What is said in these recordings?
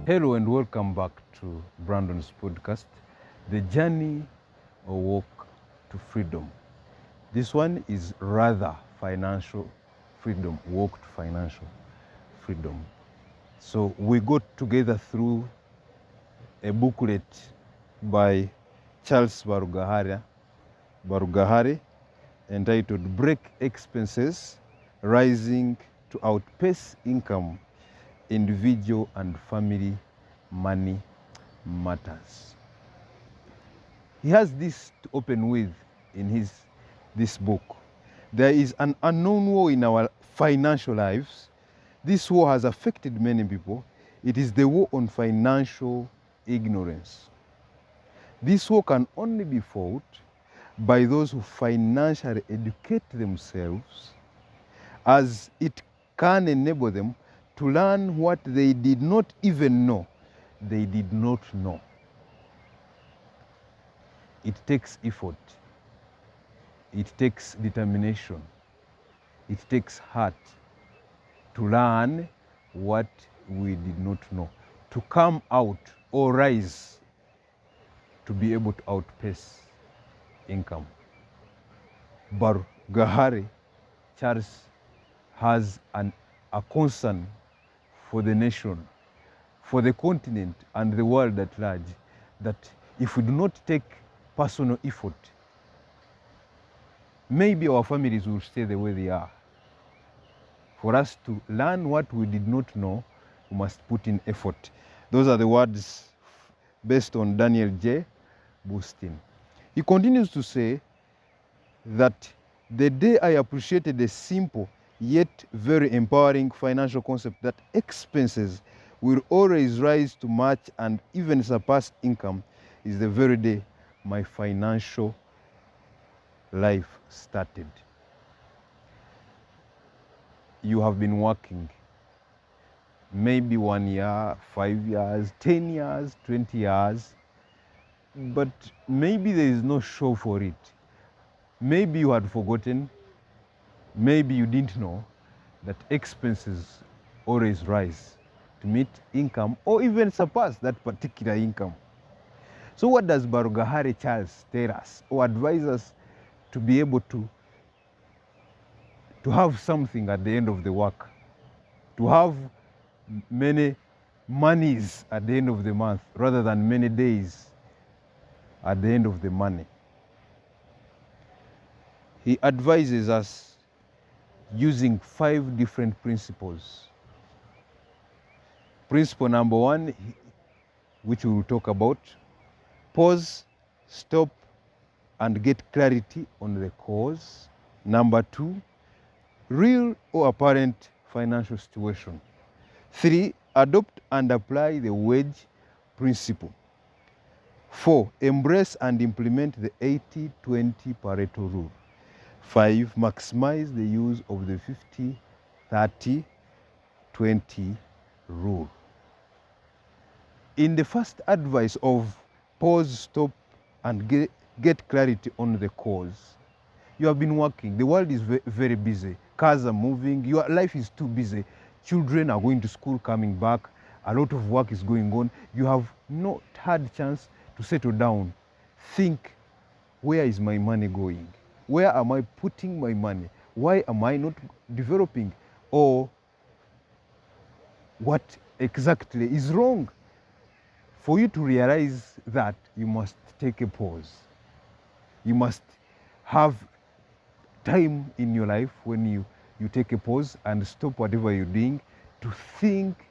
Hello and welcome back to Brandon's podcast, The Journey or Walk to Freedom. This one is rather financial freedom, walk to financial freedom. So we got together through a booklet by Charles Barugahare entitled Break Expenses, Rising to Outpace Income, Individual and Family Money Matters. He has this to open with in this book. There is an unknown war in our financial lives. This war has affected many people. It is the war on financial ignorance. This war can only be fought by those who financially educate themselves, as it can enable them to learn what they did not even know they did not know. It takes effort. It takes determination. It takes heart to learn what we did not know, to come out or rise to be able to outpace income. Barugahare, Charles, has a concern for the nation, for the continent and the world at large, that if we do not take personal effort, maybe our families will stay the way they are. For us to learn what we did not know, we must put in effort. Those are the words based on Daniel J. Bustin. He continues to say that the day I appreciated the simple yet very empowering financial concept that expenses will always rise to match and even surpass income is the very day my financial life started. You have been working maybe 1 year, 5 years, 10 years, 20 years, but maybe there is no show for it. Maybe you had forgotten, maybe you didn't know that expenses always rise to meet income or even surpass that particular income. So what does Barugahare Charles tell us or advise us to be able to have something at the end of the work, to have many monies at the end of the month rather than many days at the end of the money? He advises us using 5 different principles. Principle number 1, which we will talk about: pause, stop, and get clarity on the cause. Number 2, real or apparent financial situation. 3, adopt and apply the wage principle. 4, embrace and implement the 80-20 Pareto rule. 5, maximize the use of the 50-30-20 rule. In the first advice of pause, stop, and get clarity on the cause, you have been working. The world is very busy. Cars are moving. Your life is too busy. Children are going to school, coming back. A lot of work is going on. You have not had chance to settle down. Think, where is my money going? Where am I putting my money? Why am I not developing? Or what exactly is wrong? For you to realize that, you must take a pause. You must have time in your life when you take a pause and stop whatever you're doing to think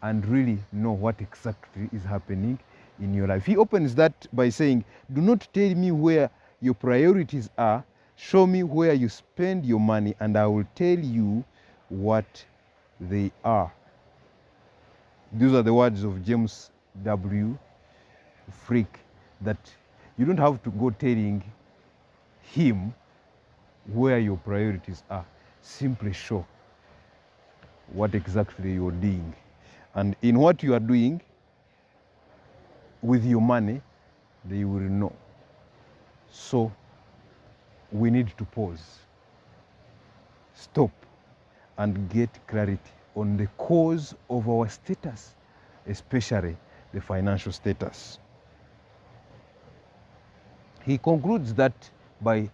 and really know what exactly is happening in your life. He opens that by saying, do not tell me where your priorities are. Show me where you spend your money and I will tell you what they are. These are the words of James W. Frick, that you don't have to go telling him where your priorities are. Simply show what exactly you're doing. And in what you are doing with your money, they will know. So we need to pause, stop, and get clarity on the cause of our status especially the financial status. He concludes that by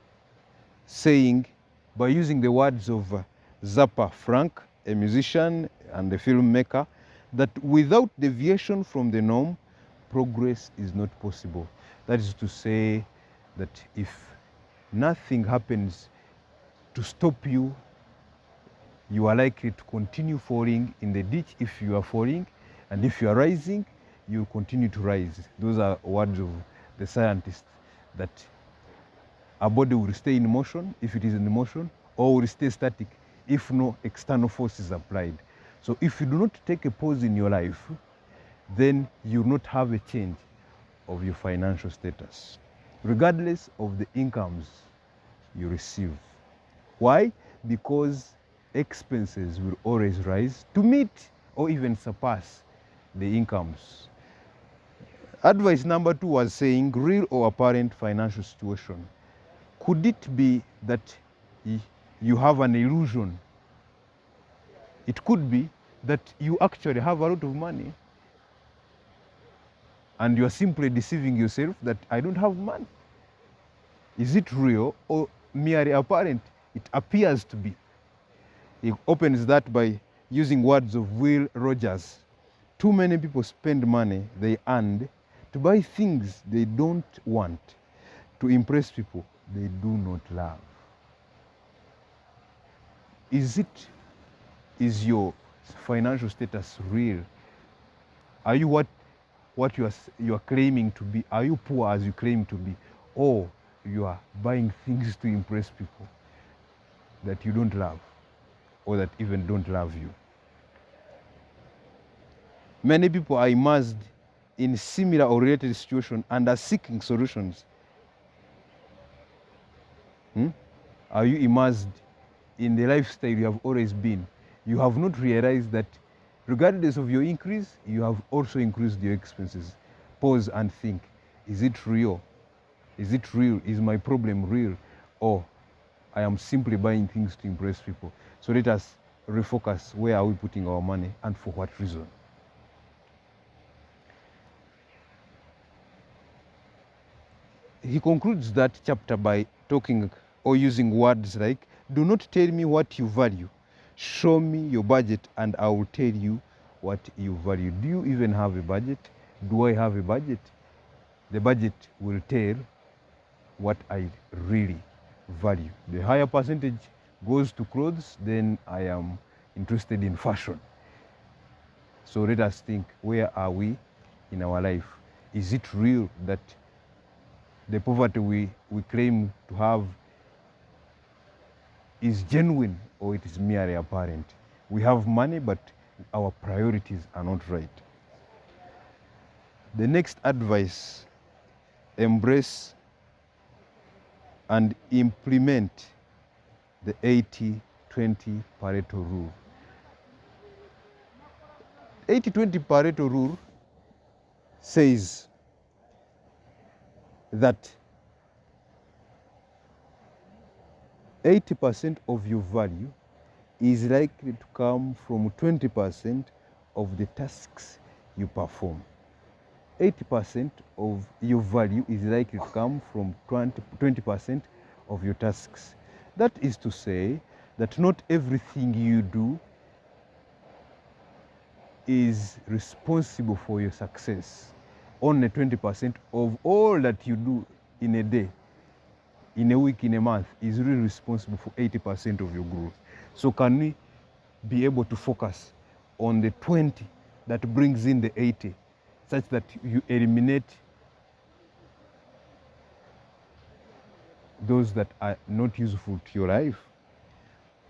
using the words of Zappa Frank, a musician and a filmmaker, that without deviation from the norm, progress is not possible. That is to say that if nothing happens to stop you, you are likely to continue falling in the ditch if you are falling, and if you are rising, you will continue to rise. Those are words of the scientist, that a body will stay in motion if it is in motion, or will stay static if no external force is applied. So if you do not take a pause in your life, then you will not have a change of your financial status, regardless of the incomes you receive. Why? Because expenses will always rise to meet or even surpass the incomes. Advice number 2 was saying real or apparent financial situation. Could it be that you have an illusion? It could be that you actually have a lot of money and you are simply deceiving yourself that I don't have money. Is it real or merely apparent? It appears to be. He opens that by using words of Will Rogers. Too many people spend money they earned to buy things they don't want, to impress people they do not love. Is your financial status real? Are you what you are claiming to be? Are you poor as you claim to be? Or you are buying things to impress people that you don't love, or that even don't love you? Many people are immersed in similar or related situations and are seeking solutions. Are you immersed in the lifestyle you have always been? You have not realized that regardless of your increase, you have also increased your expenses. Pause and think, is it real? Is it real? Is my problem real? Or I am simply buying things to impress people? So let us refocus. Where are we putting our money and for what reason? He concludes that chapter by talking or using words like, do not tell me what you value. Show me your budget and I will tell you what you value. Do you even have a budget? Do I have a budget? The budget will tell what I really value. The higher percentage goes to clothes, then I am interested in fashion. So let us think, where are we in our life? Is it real that the poverty we claim to have is genuine, or it is merely apparent? We have money, but our priorities are not right. The next advice, embrace and implement the 80-20 Pareto rule. 80-20 Pareto rule says that 80% of your value is likely to come from 20% of the tasks you perform. 80% of your value is likely to come from 20% of your tasks. That is to say that not everything you do is responsible for your success. Only 20% of all that you do in a day, in a week, in a month, is really responsible for 80% of your growth. So can we be able to focus on the 20 that brings in the 80, such that you eliminate those that are not useful to your life?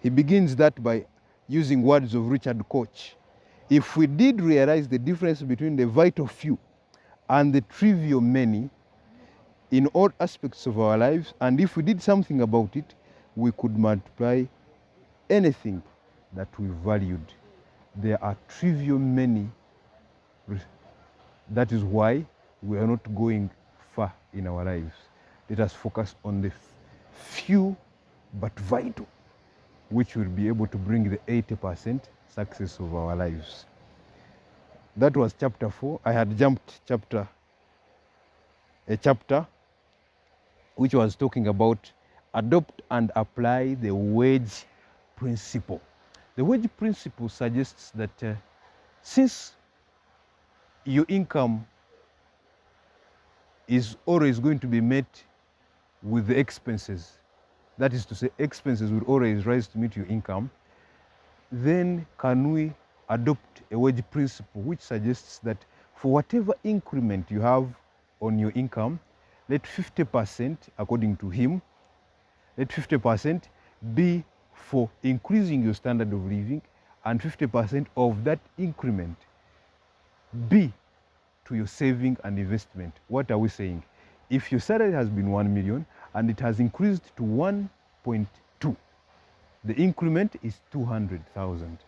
He begins that by using words of Richard Koch. If we did realize the difference between the vital few and the trivial many in all aspects of our lives, and if we did something about it, we could multiply anything that we valued. There are trivial many. That is why we are not going far in our lives. Let us focus on the few but vital, which will be able to bring the 80% success of our lives. That was chapter 4. I had jumped a chapter which was talking about adopt and apply the wage principle. The wage principle suggests that since your income is always going to be met with the expenses, that is to say, expenses will always rise to meet your income, then can we adopt a wage principle which suggests that for whatever increment you have on your income, let 50%, according to him, let 50% be for increasing your standard of living, and 50% of that increment be to your saving and investment. What are we saying? If your salary has been 1 million and it has increased to 1.2, the increment is 200,000.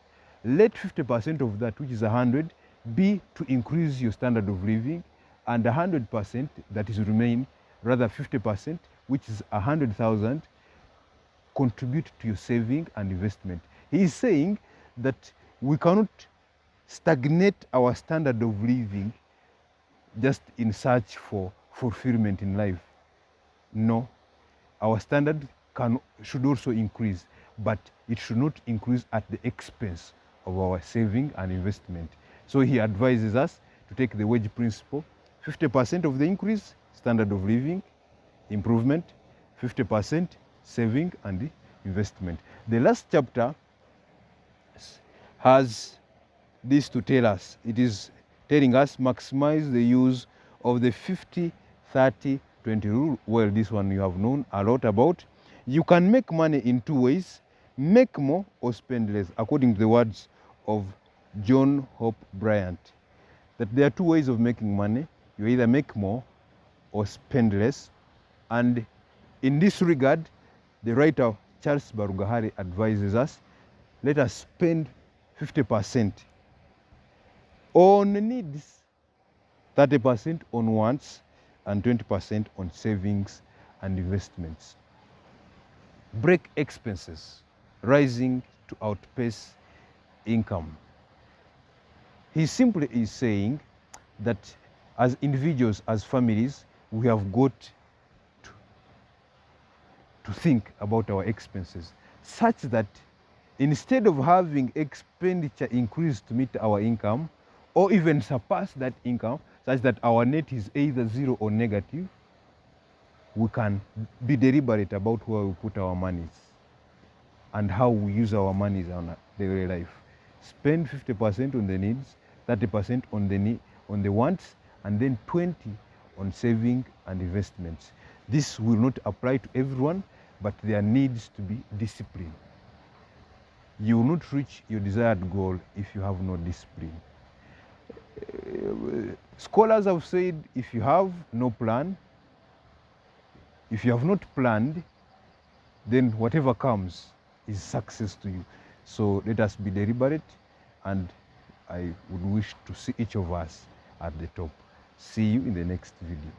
Let 50% of that, which is 100, be to increase your standard of living, and 100% that is remain, rather 50%, which is 100,000, contribute to your saving and investment. He is saying that we cannot stagnate our standard of living just in search for fulfillment in life. No, our standard should also increase, but it should not increase at the expense of our saving and investment. So he advises us to take the wage principle: 50% of the increase, standard of living, improvement; 50% saving and investment. The last chapter has this to tell us. It is telling us maximize the use of the 50-30-20 rule. Well, this one you have known a lot about. You can make money in two ways: make more or spend less, according to the words of John Hope Bryant. That there are two ways of making money. You either make more or spend less. And in this regard, the writer Charles Barugahare advises us, let us spend 50% on needs, 30% on wants, and 20% on savings and investments. Break expenses, rising to outpace income. He simply is saying that as individuals, as families, we have got to think about our expenses such that instead of having expenditure increase to meet our income, or even surpass that income, such that our net is either zero or negative, we can be deliberate about where we put our monies and how we use our monies on a daily life. Spend 50% on the needs, 30% on the wants, and then 20% on saving and investments. This will not apply to everyone, but there needs to be discipline. You will not reach your desired goal if you have no discipline. Scholars have said if you have no plan, if you have not planned, then whatever comes is success to you. So let us be deliberate, and I would wish to see each of us at the top. See you in the next video.